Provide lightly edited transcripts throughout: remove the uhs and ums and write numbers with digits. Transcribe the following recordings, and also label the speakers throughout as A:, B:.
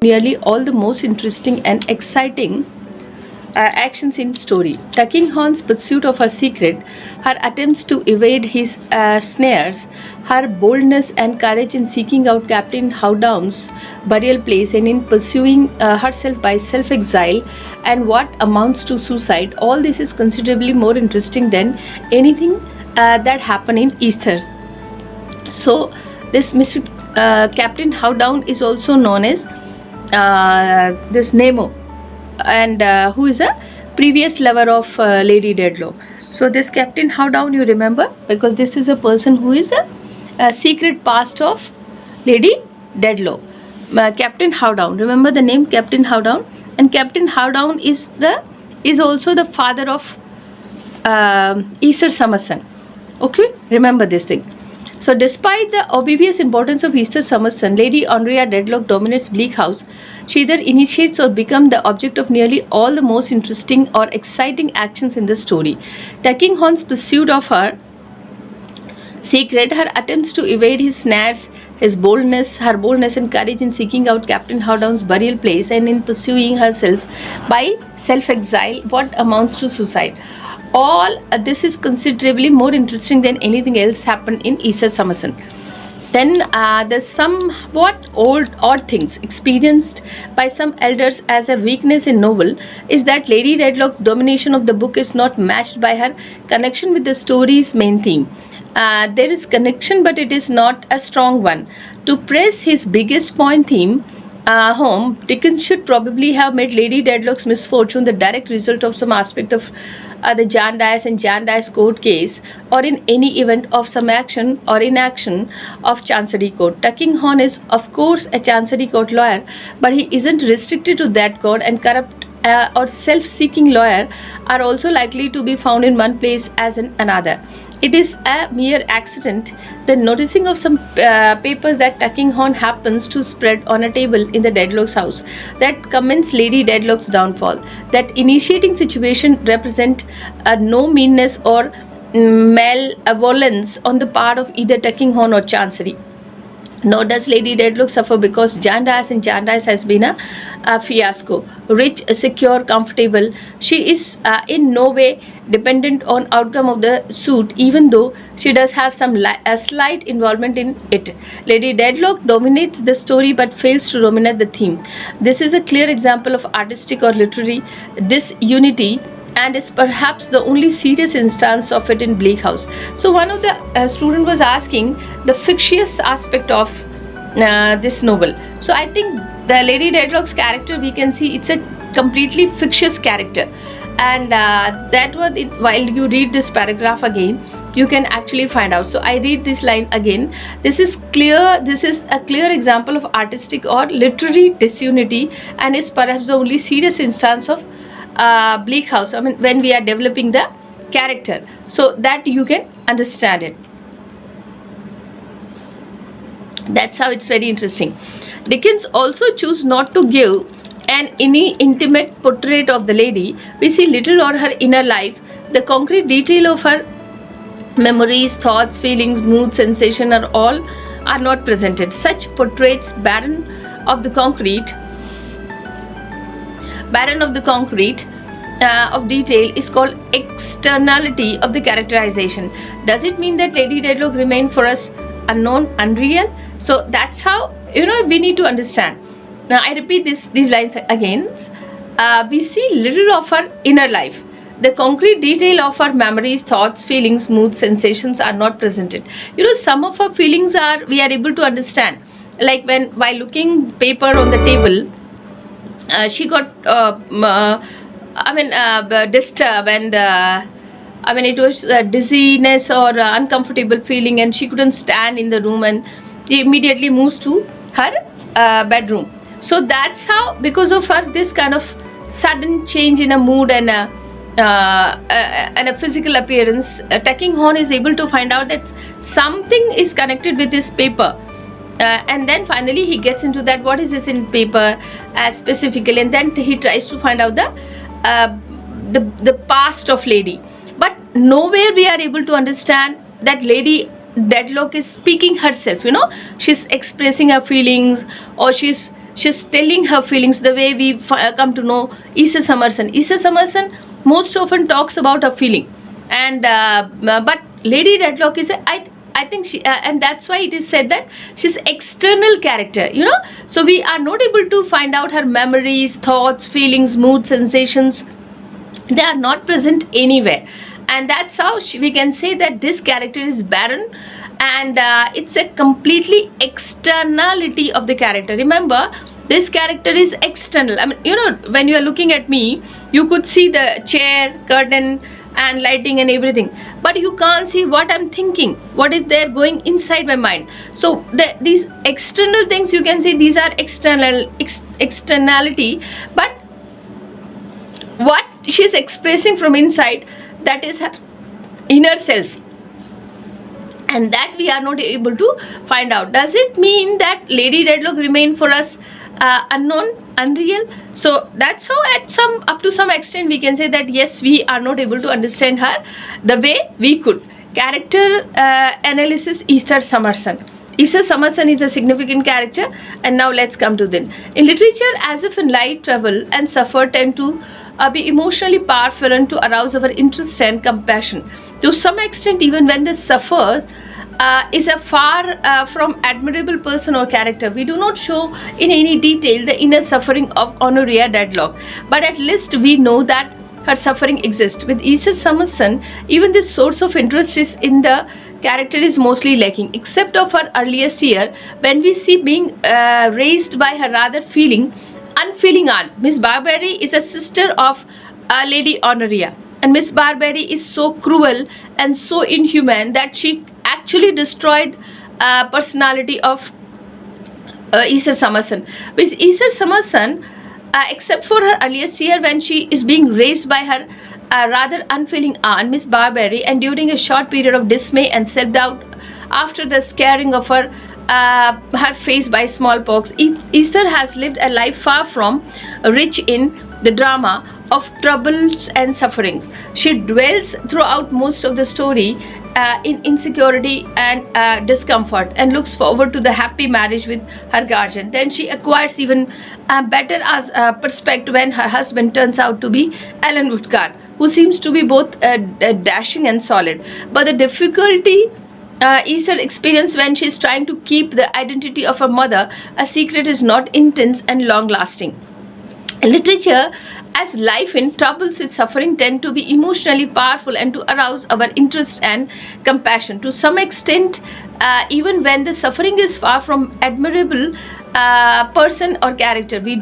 A: nearly all the most interesting and exciting actions in story. Tulkinghorn's pursuit of her secret, her attempts to evade his snares, her boldness and courage in seeking out Captain Howdown's burial place and in pursuing herself by self-exile and what amounts to suicide, all this is considerably more interesting than anything that happened in Easter. So this Mr. Captain Howdown is also known as this Nemo, and who is a previous lover of Lady Dedlock. So this Captain Howdown, you remember, because this is a person who is a secret past of Lady Dedlock. Captain Howdown, remember the name Captain Howdown, and Captain Howdown is also the father of Easter Summerson. Okay, remember this thing. So despite the obvious importance of Easter Summerson, Lady Honoria Dedlock dominates Bleak House. She either initiates or becomes the object of nearly all the most interesting or exciting actions in the story. Tulkinghorn's pursuit of her secret, her attempts to evade his snares, her boldness and courage in seeking out Captain Howdown's burial place and in pursuing herself by self-exile, what amounts to suicide. All this is considerably more interesting than anything else happened in Easter Summerson. Then there's somewhat odd things experienced by some elders as a weakness in novel is that Lady Dedlock's domination of the book is not matched by her connection with the story's main theme. There is connection, but it is not a strong one. To press his biggest point theme home, Dickens should probably have made Lady Dedlock's misfortune the direct result of some aspect of the Jarndyce and Jarndyce court case, or in any event of some action or inaction of Chancery Court. Tulkinghorn is, of course, a Chancery Court lawyer, but he isn't restricted to that court, and corrupt or self-seeking lawyer are also likely to be found in one place as in another. It is a mere accident, the noticing of some papers that Tulkinghorn happens to spread on a table in the Dedlock's house, that commends Lady Dedlock's downfall. That initiating situation represent no meanness or malevolence on the part of either Tulkinghorn or Chancery. Nor does Lady Dedlock suffer because Jarndyce and Jarndyce has been a fiasco. Rich, secure, comfortable, she is in no way dependent on outcome of the suit, even though she does have a slight involvement in it. Lady Dedlock dominates the story but fails to dominate the theme. This is a clear example of artistic or literary disunity, and is perhaps the only serious instance of it in Bleak House. So one of the student was asking the fictitious aspect of this novel. So I think the Lady Dedlock's character, we can see it's a completely fictitious character, and that was while you read this paragraph again, you can actually find out. So I read this line again. This is clear. This is a clear example of artistic or literary disunity, and is perhaps the only serious instance of Bleak House, I mean, when we are developing the character, so that you can understand it. That's how it's very interesting. Dickens also chose not to give any intimate portrait of the lady. We see little or her inner life. The concrete detail of her memories, thoughts, feelings, moods, sensation are not presented. Such portraits barren of the concrete of detail is called externality of the characterization. Does it mean that Lady Dedlock remained for us unknown, unreal? So that's how we need to understand. Now I repeat these lines again. We see little of her inner life. The concrete detail of her memories, thoughts, feelings, moods, sensations are not presented. Some of her feelings we are able to understand, like while looking paper on the table, she got disturbed, and it was dizziness or uncomfortable feeling, and she couldn't stand in the room, and she immediately moves to her bedroom. So that's how, because of her this kind of sudden change in a mood and a physical appearance, Tulkinghorn is able to find out that something is connected with this paper. And then finally he gets into that, what is this in paper specifically, and then he tries to find out the past of lady. But nowhere we are able to understand that Lady Dedlock is speaking herself. She's expressing her feelings, or she's she's telling her feelings, the way we come to know Issa Summerson. Issa Summerson most often talks about her feeling, and but Lady Deadlock is I think she and that's why it is said that she's external character, you know. So we are not able to find out her memories, thoughts, feelings, moods, sensations. They are not present anywhere, and that's how we can say that this character is barren, and it's a completely externality of the character. Remember, this character is external. I mean, you know, when you are looking at me, you could see the chair, curtain and lighting and everything, but you can't see what I'm thinking, what is there going inside my mind. So these external things, you can say these are externality, but what she is expressing from inside, that is her inner self, and that we are not able to find out. Does it mean that Lady Deadlock remain for us unknown, unreal? So that's how up to some extent we can say that yes, we are not able to understand her the way we could. Character analysis. Issa Summerson. Issa Summerson is a significant character, and now let's come to them. In literature, as if in life, trouble and suffer tend to be emotionally powerful and to arouse our interest and compassion. To some extent, even when the sufferer is a far from admirable person or character, we do not show in any detail the inner suffering of Honoria Deadlock, but at least we know that her suffering exists. With Issa Summerson, even this source of interest is in the character is mostly lacking, except of her earliest year, when we see being raised by her rather unfeeling aunt. Miss Barbary is a sister of Lady Honoria, and Miss Barbary is so cruel and so inhuman that she actually destroyed personality of Issa Summerson. With Issa Summerson, except for her earliest year when she is being raised by her rather unfeeling aunt, Miss Barbary, and during a short period of dismay and self-doubt after the scaring of her face by smallpox, Issa has lived a life far from rich in the drama of troubles and sufferings. She dwells throughout most of the story in insecurity and discomfort, and looks forward to the happy marriage with her guardian. Then she acquires even better perspective when her husband turns out to be Alan Woodcourt, who seems to be both dashing and solid. But the difficulty is her experience when she is trying to keep the identity of her mother a secret is not intense and long-lasting. In literature, as life in troubles with suffering tend to be emotionally powerful and to arouse our interest and compassion. To some extent, even when the suffering is far from admirable person or character, we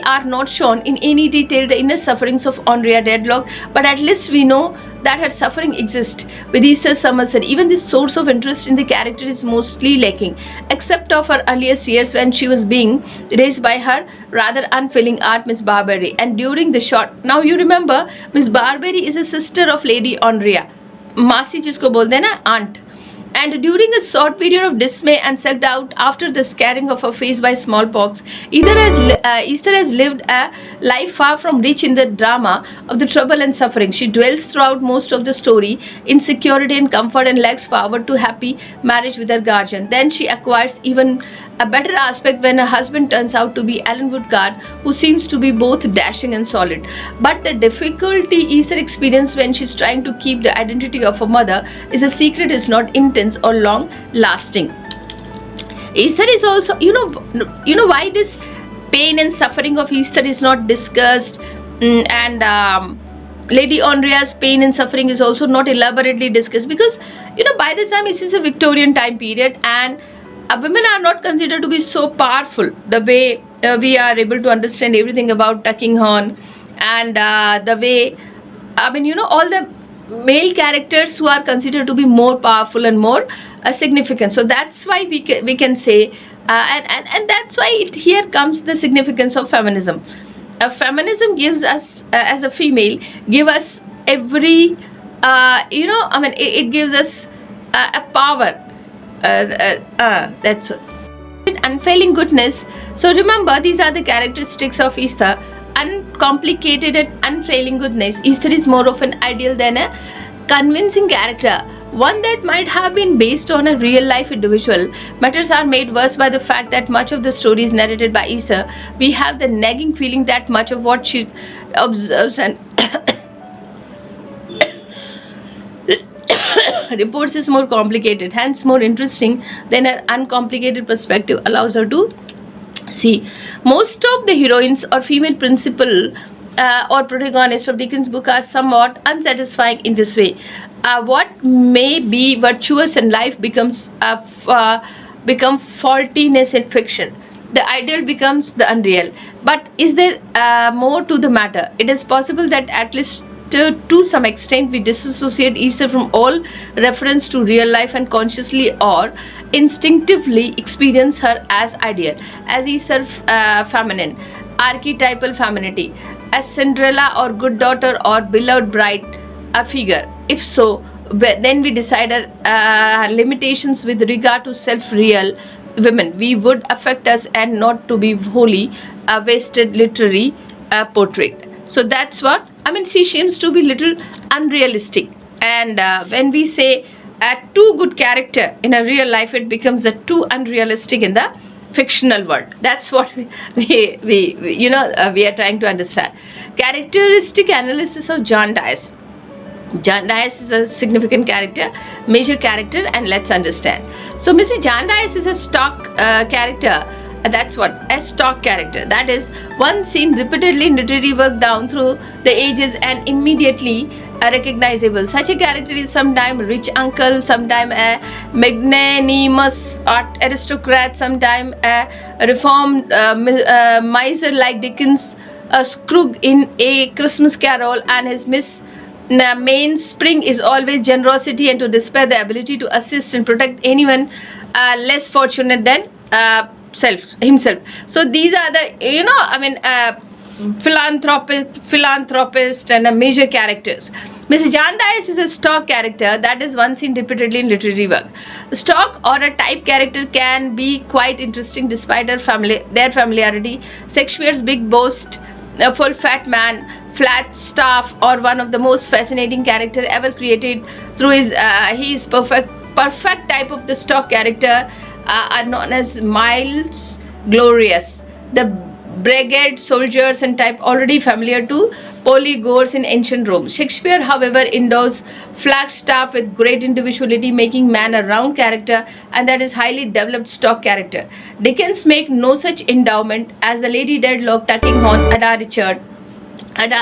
A: are not shown in any detail the inner sufferings of Honoria Deadlock, but at least we know that her suffering exists. With Issa Summerson, even this source of interest in the character is mostly lacking, except of her earliest years when she was being raised by her rather unfeeling aunt, Miss Barbary, and during the short. Now you remember, Miss Barbary is a sister of Lady Honoria, Masi जिसको बोलते हैं ना, aunt. And during a short period of dismay and self-doubt after the scaring of her face by smallpox, Issa has lived a life far from rich in the drama of the trouble and suffering. She dwells throughout most of the story in security and comfort, and looks forward to happy marriage with her guardian. Then she acquires even a better aspect when her husband turns out to be Alan Woodcourt, who seems to be both dashing and solid. But the difficulty Issa experiences when she's trying to keep the identity of her mother is a secret is not intense or long lasting. Issa is also, you know why this pain and suffering of Issa is not discussed, and Lady Honoria's pain and suffering is also not elaborately discussed, because by this time this is a Victorian time period, and women are not considered to be so powerful the way we are able to understand everything about Tuckinghorn, and the way all the male characters who are considered to be more powerful and more significant. So that's why we can say and that's why here comes the significance of feminism. Feminism gives us as a female, give us every it gives us a power. That's what. Unfailing goodness. So remember, these are the characteristics of Issa: uncomplicated and unfailing goodness. Issa is more of an ideal than a convincing character, one that might have been based on a real-life individual. Matters are made worse by the fact that much of the story is narrated by Ether. We have the nagging feeling that much of what she observes and reports is more complicated, hence more interesting than her uncomplicated perspective allows her to see. Most of the heroines or female principal or protagonists of Dickens' book are somewhat unsatisfying in this way. What may be virtuous in life becomes become faultiness in fiction. The ideal becomes the unreal. But is there more to the matter? It is possible that at least to some extent we disassociate Easter from all reference to real life and consciously or instinctively experience her as ideal, as Easter feminine, archetypal femininity, as Cinderella or good daughter or beloved bride a figure. If so, then we decide our limitations with regard to self-real women. We would affect us and not to be wholly a wasted literary portrait. So that's what I mean. She seems to be little unrealistic, and when we say a too good character in a real life, it becomes a too unrealistic in the fictional world. That's what we are trying to understand. Characteristic analysis of John Dias. John Dias is a significant character, major character, and let's understand. So Mr. John Dias is a stock character. That's what a stock character, that is one seen repeatedly in literary work down through the ages and immediately recognizable. Such a character is sometimes rich uncle, sometimes a magnanimous aristocrat, sometimes a reformed miser like Dickens, a Scrooge in A Christmas Carol, and his mainspring is always generosity and to despair the ability to assist and protect anyone less fortunate than himself. So these are the philanthropist and major characters. Mr. John Dias is a stock character that is one seen repeatedly in literary work. Stock or a type character can be quite interesting despite their familiarity. Shakespeare's big boast, a full fat man, flat staff, or one of the most fascinating character ever created through his perfect type of the stock character are known as Miles Glorious, the brigade soldiers and type already familiar to polygores in ancient Rome. Shakespeare, however, endows Flagstaff with great individuality, making man a round character, and that is highly developed stock character. Dickens make no such endowment as the Lady Dedlock, Tulkinghorn, Ada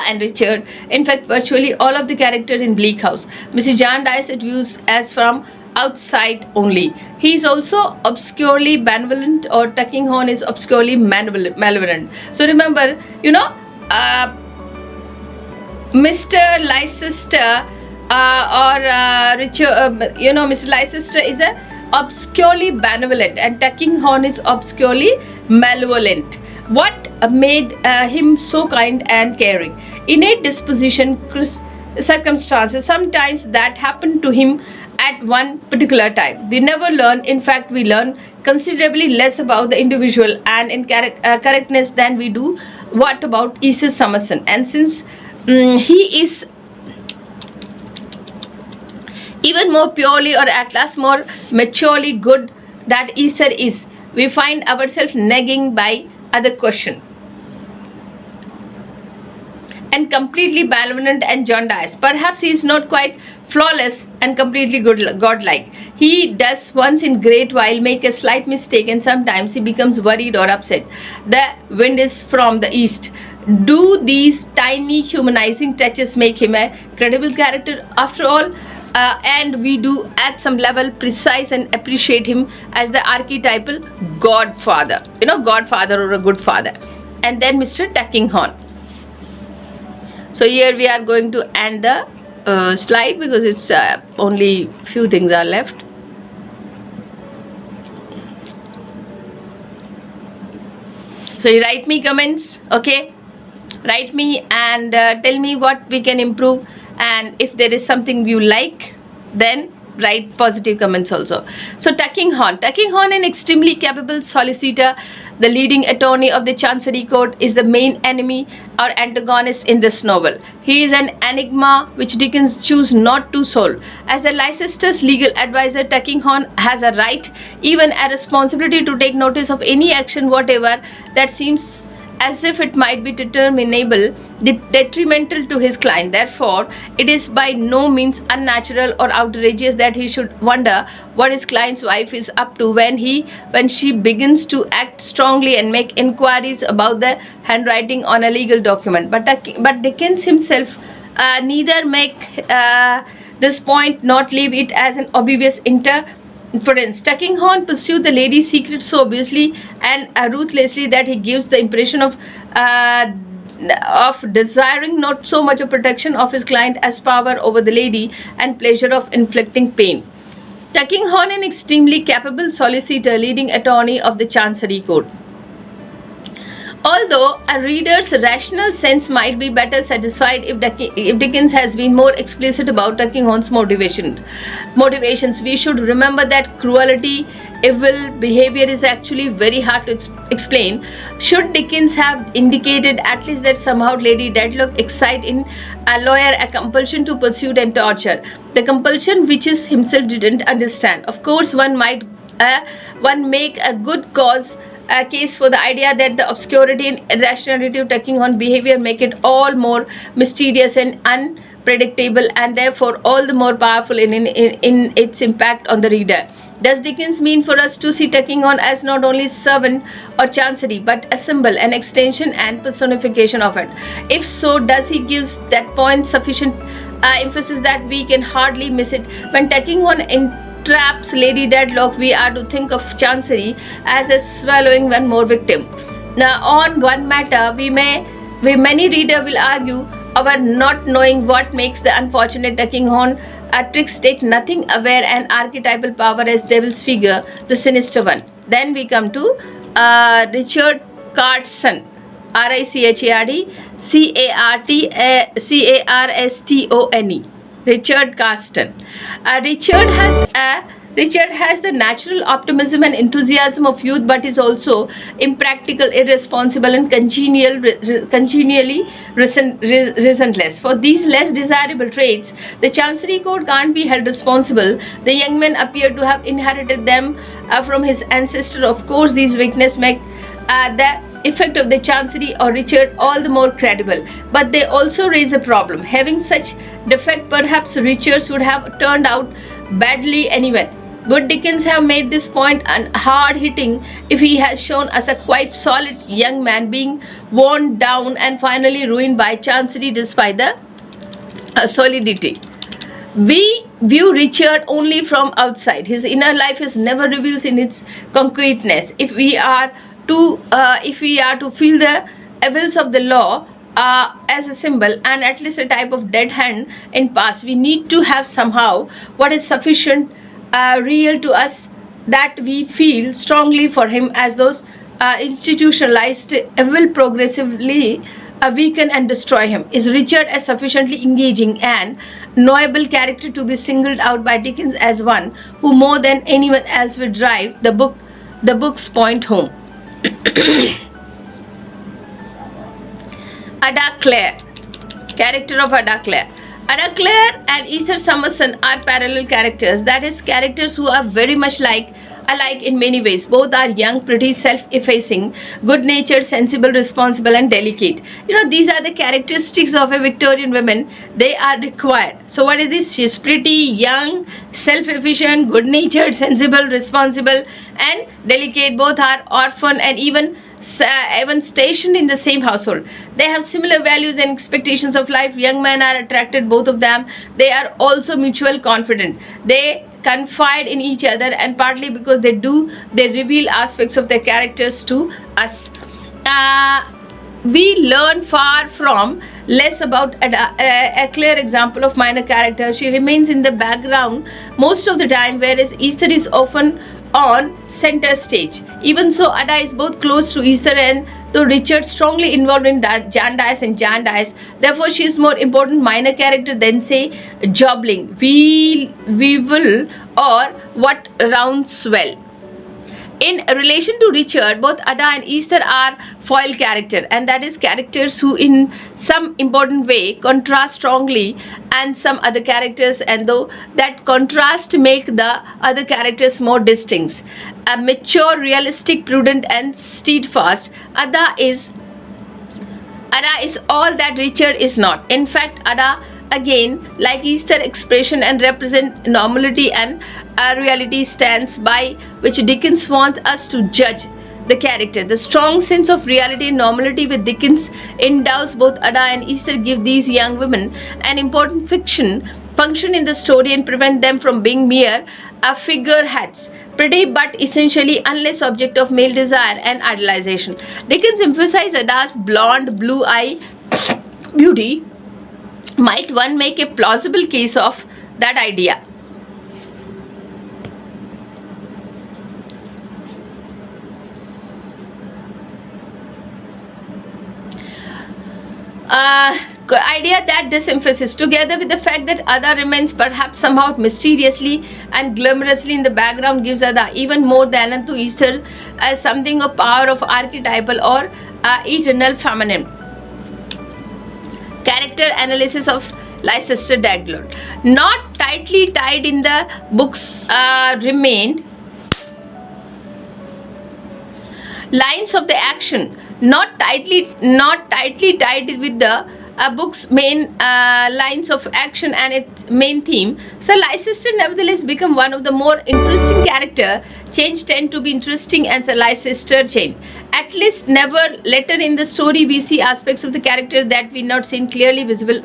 A: and Richard. In fact, virtually all of the characters in Bleak House, Mrs. John Dias is viewed as from outside only. He is also obscurely benevolent, or Tulkinghorn is obscurely malevolent. So remember, Mr. Leicester Mr. Leicester is a obscurely benevolent and Tulkinghorn is obscurely malevolent. What made him so kind and caring? Innate disposition, circumstances, sometimes that happened to him at one particular time. We never learn, in fact we learn considerably less about the individual and in correctness than we do what about E.C. Summerson. And since he is even more purely or at last more maturely good that Easter is, we find ourselves nagging by other question. And completely benevolent and John Dias, perhaps he is not quite flawless and completely godlike. He does once in great while make a slight mistake, and sometimes he becomes worried or upset. The wind is from the east. Do these tiny humanizing touches make him a credible character after all? And we do at some level precise and appreciate him as the archetypal godfather, godfather or a good father. And then Mr. Tulkinghorn. So here we are going to end the slide because it's only few things are left. So you write me comments, okay? Write me and tell me what we can improve, and if there is something you like, then write positive comments also. So Tuckinghorn, an extremely capable solicitor, the leading attorney of the Chancery Court, is the main enemy or antagonist in this novel. He is an enigma which Dickens choose not to solve. As a Leicester's legal advisor, Tuckinghorn has a right, even a responsibility, to take notice of any action whatever that seems as if it might be determinable detrimental to his client. Therefore, it is by no means unnatural or outrageous that he should wonder what his client's wife is up to when she begins to act strongly and make inquiries about the handwriting on a legal document. But Dickens himself neither make this point not leave it as an obvious inference. Tuckinghorn pursued the lady's secret so obviously and ruthlessly that he gives the impression of desiring not so much a protection of his client as power over the lady and pleasure of inflicting pain. Tuckinghorn, an extremely capable solicitor, leading attorney of the Chancery Court. Although a reader's rational sense might be better satisfied if Dickens has been more explicit about Tuckinghorn's motivations, we should remember that cruelty, evil behavior is actually very hard to explain. Should Dickens have indicated at least that somehow Lady Dedlock excite in a lawyer a compulsion to pursue and torture, the compulsion which he himself didn't understand? Of course, one make a good cause a case for the idea that the obscurity and irrationality of Tuckinghorn's behavior make it all more mysterious and unpredictable, and therefore all the more powerful in its impact on the reader. Does Dickens mean for us to see Tuckinghorn as not only servant or chancery, but a symbol, an extension and personification of it? If so, does he give that point sufficient emphasis that we can hardly miss it? When Tuckinghorn traps Lady Dedlock, we are to think of Chancery as a swallowing one more victim. Now, on one matter, many reader will argue our not knowing what makes the unfortunate Tuckinghorn tricks take nothing aware an archetypal power as devil's figure, the sinister one. Then we come to Richard Carson, Richard Carstone. Richard Carstone. Richard has the natural optimism and enthusiasm of youth, but is also impractical, irresponsible, and congenially resentless. For these less desirable traits, the Chancery Court can't be held responsible. The young men appear to have inherited them from his ancestor. Of course, these weaknesses make the effect of the Chancery or Richard all the more credible, but they also raise a problem. Having such defect, perhaps Richards would have turned out badly anyway. Would Dickens have made this point hard-hitting if he has shown us a quite solid young man being worn down and finally ruined by Chancery despite the solidity? We view Richard only from outside. His inner life is never revealed in its concreteness. If we are to feel the evils of the law as a symbol and at least a type of dead hand in past, we need to have somehow what is sufficient real to us that we feel strongly for him, as those institutionalized will progressively weaken and destroy him. Is Richard a sufficiently engaging and knowable character to be singled out by Dickens as one who more than anyone else will drive the book's point home? Ada Clare, character of Ada Clare. Ada Clare and Easter Summerson are parallel characters, that is, characters who are very much alike in many ways. Both are young, pretty, self-effacing, good-natured, sensible, responsible, and delicate. These are the characteristics of a Victorian woman. They are required. So what is this? She's pretty, young, self-efficient, good-natured, sensible, responsible, and delicate. Both are orphan and even stationed in the same household. They have similar values and expectations of life. Young men are attracted, both of them. They are also mutual confident. They confide in each other, and partly because they reveal aspects of their characters to us. We learn far from less about a clear example of minor character. She remains in the background most of the time, whereas Easter is often on center stage. Even so, Ada is both close to Easter and though Richard strongly involved in Jarndyce and Jarndyce. Therefore, she is more important minor character than say Jobling, Weevil, or What Rounds Well. In relation to Richard, both Ada and Esther are foil character, and that is characters who in some important way contrast strongly and some other characters, and though that contrast make the other characters more distinct. A mature, realistic, prudent and steadfast, Ada is all that Richard is not. In fact, Ada, again, like Esther, expression and represent normality and reality stands by which Dickens wants us to judge the character. The strong sense of reality and normality with Dickens endows both Ada and Esther give these young women an important function in the story and prevent them from being mere figureheads, pretty but essentially unless object of male desire and idolization. Dickens emphasized Ada's blonde, blue-eye beauty. Might one make a plausible case of that idea? Idea that this emphasis, together with the fact that Ada remains perhaps somehow mysteriously and glamorously in the background, gives Ada even more than to Esther as something of power of archetypal or eternal feminine. Character analysis of Leicester Daglord. Not tightly tied in the books remained lines of the action, not tightly tied with the book's main lines of action and its main theme. Sir Leicester nevertheless become one of the more interesting character. Change tend to be interesting and Sir Leicester change. At least never later in the story we see aspects of the character that we not seen clearly visible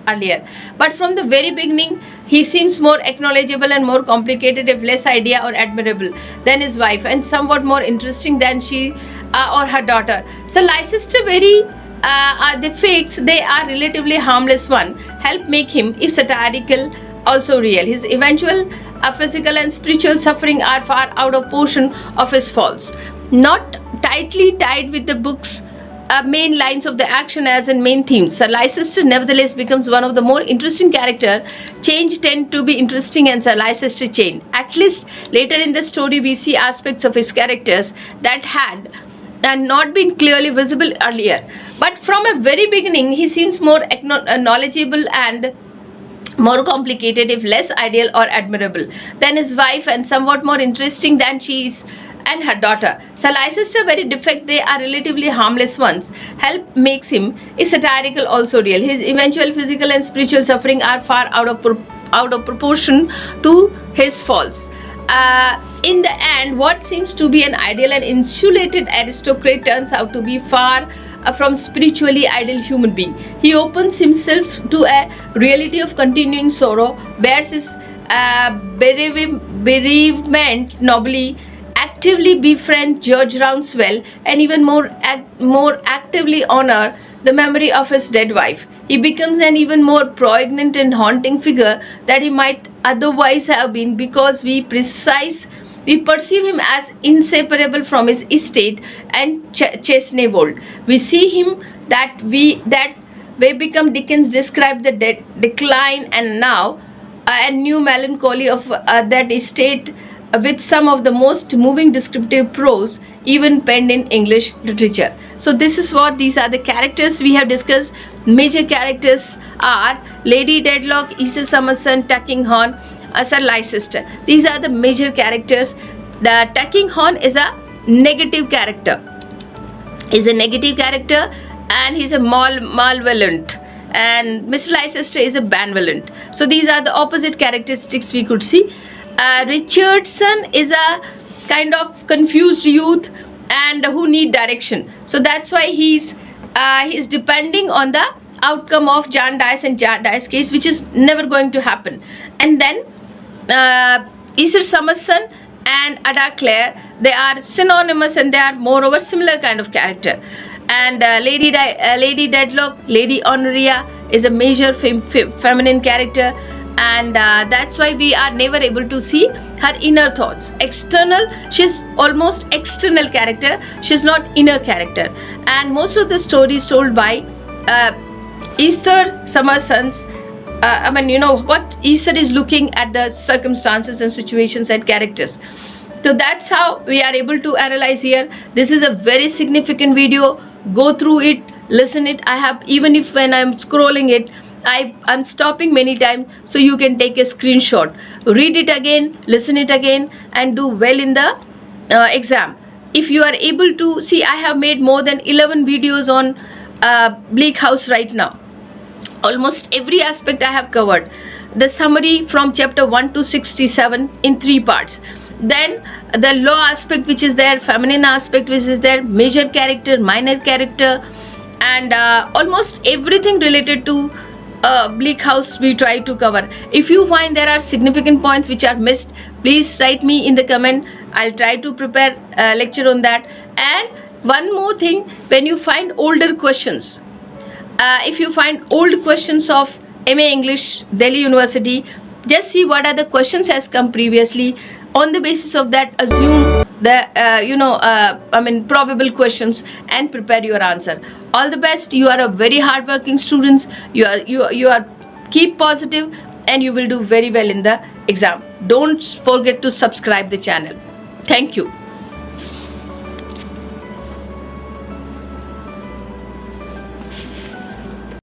A: earlier. But from the very beginning he seems more acknowledgeable and more complicated, if less idea or admirable than his wife, and somewhat more interesting than she or her daughter. So Leicester very the fakes, they are relatively harmless one, help make him, if satirical, also real. His eventual physical and spiritual suffering are far out of portion of his faults. Not tightly tied with the book's main lines of the action as in main themes, Sir Leicester nevertheless becomes one of the more interesting character. Change tend to be interesting and Sir Leicester change. At least later in the story we see aspects of his characters that had and not been clearly visible earlier. But from a very beginning he seems more knowledgeable and more complicated, if less ideal or admirable than his wife, and somewhat more interesting than she is and her daughter. Sir Leicester very defect, they are relatively harmless ones, help makes him is satirical also real. His eventual physical and spiritual suffering are far out of proportion to his faults. In the end, what seems to be an ideal and insulated aristocrat turns out to be far from spiritually ideal human being. He opens himself to a reality of continuing sorrow, bears his bereavement nobly, actively befriend George Rouncewell, and even more actively honor the memory of his dead wife. He becomes an even more poignant and haunting figure that he might otherwise have been, because we perceive him as inseparable from his estate and Chesney Wold. We see him that way become Dickens described the decline and now a new melancholy of that estate, with some of the most moving descriptive prose even penned in English literature. So this is what these are the characters we have discussed. Major characters are Lady Dedlock, Esther Summerson, Tulkinghorn, Sir Leicester. These are the major characters. The Tulkinghorn is a negative character. And he's a malevolent. And Mr. Leicester is a benevolent. So these are the opposite characteristics we could see. Richardson is a kind of confused youth and who need direction. So that's why he's depending on the outcome of Jarndyce and Jarndyce case, which is never going to happen. And then Esther Summerson and Ada Clare, they are synonymous and they are moreover similar kind of character. And Lady Dedlock, Lady Honoria is a major feminine character. and that's why we are never able to see her inner thoughts. External, she's almost external character, she's not inner character. And most of the stories told by Esther Summerson's what Esther is looking at the circumstances and situations and characters. So that's how we are able to analyze here. This is a very significant video. Go through it, listen it. I have, even if when I'm scrolling it, I'm stopping many times, so you can take a screenshot, read it again, listen it again, and do well in the exam. If you are able to see, I have made more than 11 videos on Bleak House right now. Almost every aspect I have covered. The summary from chapter 1 to 67 in 3 parts. Then the law aspect which is there, feminine aspect which is there, major character, minor character, and almost everything related to Bleak House we try to cover. If you find there are significant points which are missed, please write me in the comment. I'll try to prepare a lecture on that. And one more thing, when you find older questions, if you find old questions of MA English, Delhi University, just see what are the questions has come previously. On the basis of that, assume the probable questions and prepare your answer. All the best. You are a very hardworking students. You are keep positive, and you will do very well in the exam. Don't forget to subscribe the channel. Thank you.